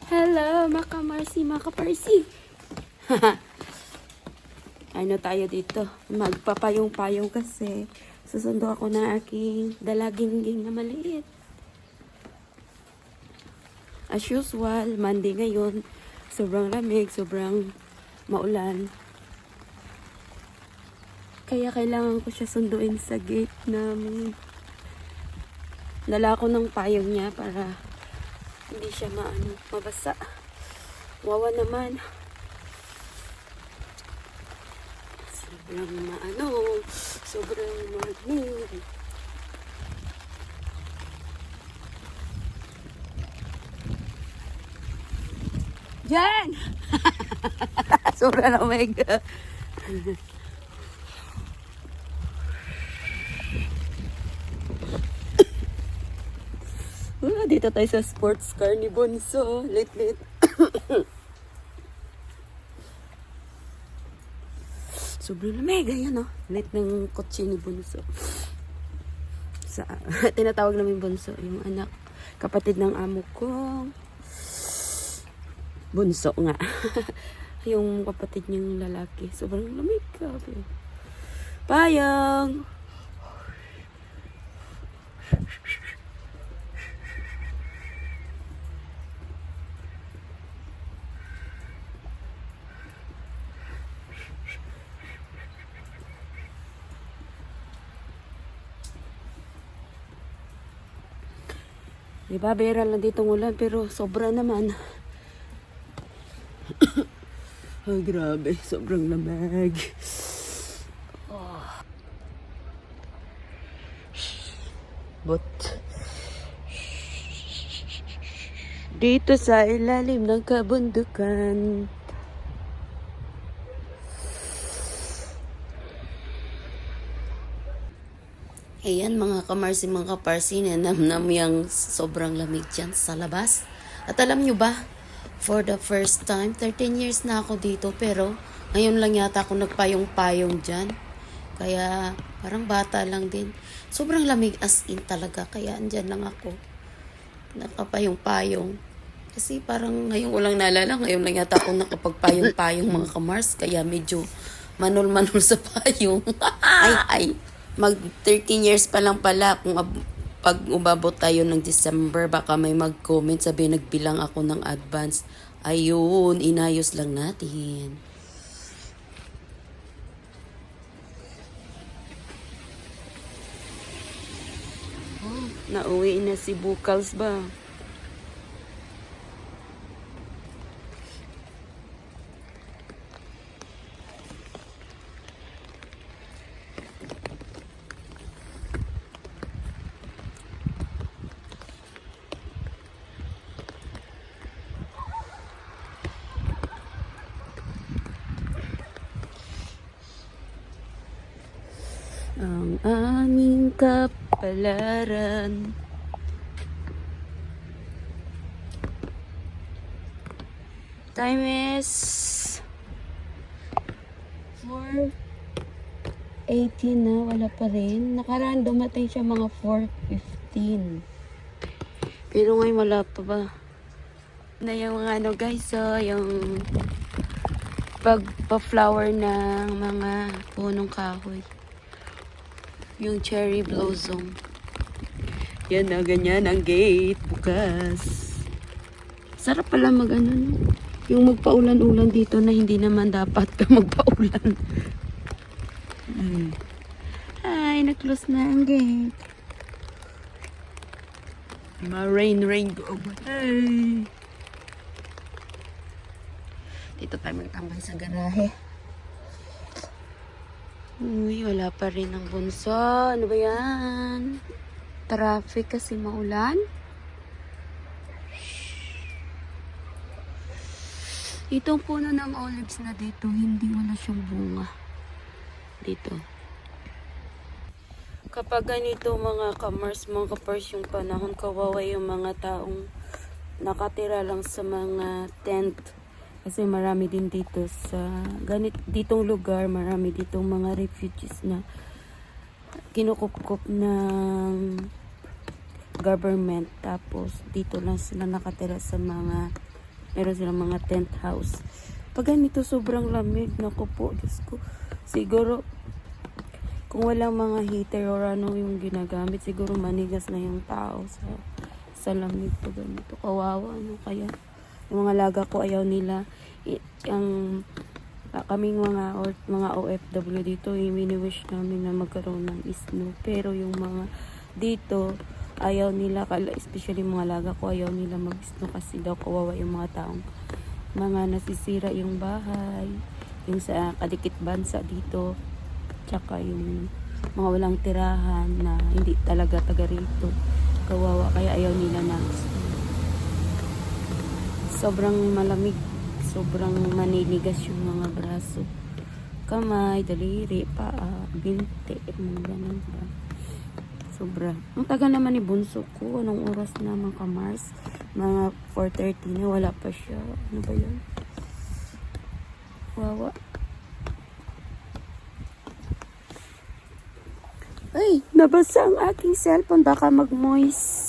Hello, Makamarsi, Makaparsi. Ano tayo dito? Magpapayong-payong kasi susundo ako ng aking dalagingging na maliit. As usual, Monday ngayon. Sobrang lamig, sobrang maulan. Kaya kailangan ko siya sunduin sa gate namin. Dala ko ng payong niya para hindi siya mabasa. Wawa naman. Sobrang malamig. Yan! Sobrang lamig. Dito tayo sa sports car ni Bonso. Lit-lit. Sobrang lamig. Ayan o. Lit ng kotse ni Bonso. Tinatawag namin Bonso. Yung anak. Kapatid ng amo ko. Bunso nga. Yung kapatid niyang lalaki. Sobrang lamig. Grabe. Payang! Diba, bera lang dito ng ulan, pero sobra naman. Ay, grabe. Sobrang lamig. Oh. But, dito sa ilalim ng kabundukan. Ayan mga kamarsi, mga kaparsi, nanamnam yung sobrang lamig dyan sa labas. At alam nyo ba, for the first time, 13 years na ako dito, pero ngayon lang yata ako nagpayong-payong dyan. Kaya parang bata lang din. Sobrang lamig as in talaga, kaya andyan lang ako. Nakapayong-payong. Kasi parang ngayon ko lang naalala, ngayon lang yata ako nakapagpayong-payong mga kamars, kaya medyo manol-manol sa payong. ay. Mag 13 years pa lang pala kung pag umabot tayo ng December, baka may mag-comment sabi nagbilang ako ng advance. Ayun, inayos lang natin. Oh, nauwi na si Bukals ba? Ang aming kapalaran. Time is 4:18 na, wala pa rin. Nakaraan dumating siya mga 4:15. Pero ngayon wala pa ba? Na yung mga guys, so yung pagpa-flower ng mga punong kahoy. Yung cherry blossom. Yan na, ganyan ang gate bukas. Sarap pala yung magpaulan-ulan dito na hindi naman dapat ka magpaulan. Ay, na-close na ang gate. Rain, go away. Dito tayo magtambay sa garahe. Uy, wala pa rin ang bunso. Ano ba yan? Traffic kasi maulan. Itong puno ng olives na dito, hindi wala siyang bunga. Dito. Kapag ganito mga kamars, mga kapars yung panahon, kawawa yung mga taong nakatira lang sa mga tent. Kasi marami din dito sa ditong lugar, marami ditong mga refugees na kinukup-kup ng government. Tapos dito lang sila nakatira sa mga Meron silang mga tent house. Pag ganito sobrang lamig, naku po, Diyos ko. Siguro, kung walang mga heater or ano yung ginagamit, siguro manigas na yung tao sa lamig pag ganito. Kawawa, ano kaya? Yung mga laga ko ayaw nila. Kaming mga OFW dito, mini-wish namin na magkaroon ng snow. Pero yung mga dito, ayaw nila, especially mga laga ko, ayaw nila mag-snow kasi daw kawawa yung mga taong mga nasisira yung bahay, yung sa kadikit bansa dito, tsaka yung mga walang tirahan na hindi talaga taga rito, kawawa, kaya ayaw nila na sobrang malamig, sobrang maniligas yung mga braso, kamay, daliri, paa, binti, mga ganun ba. Sobra. Ang tagal naman ni bunso ko. Anong oras na mga Mars? Mga 4:30 na. Wala pa siya. Ano ba yun? Wawa. Ay, nabasa ang aking cellphone. Baka mag-moist.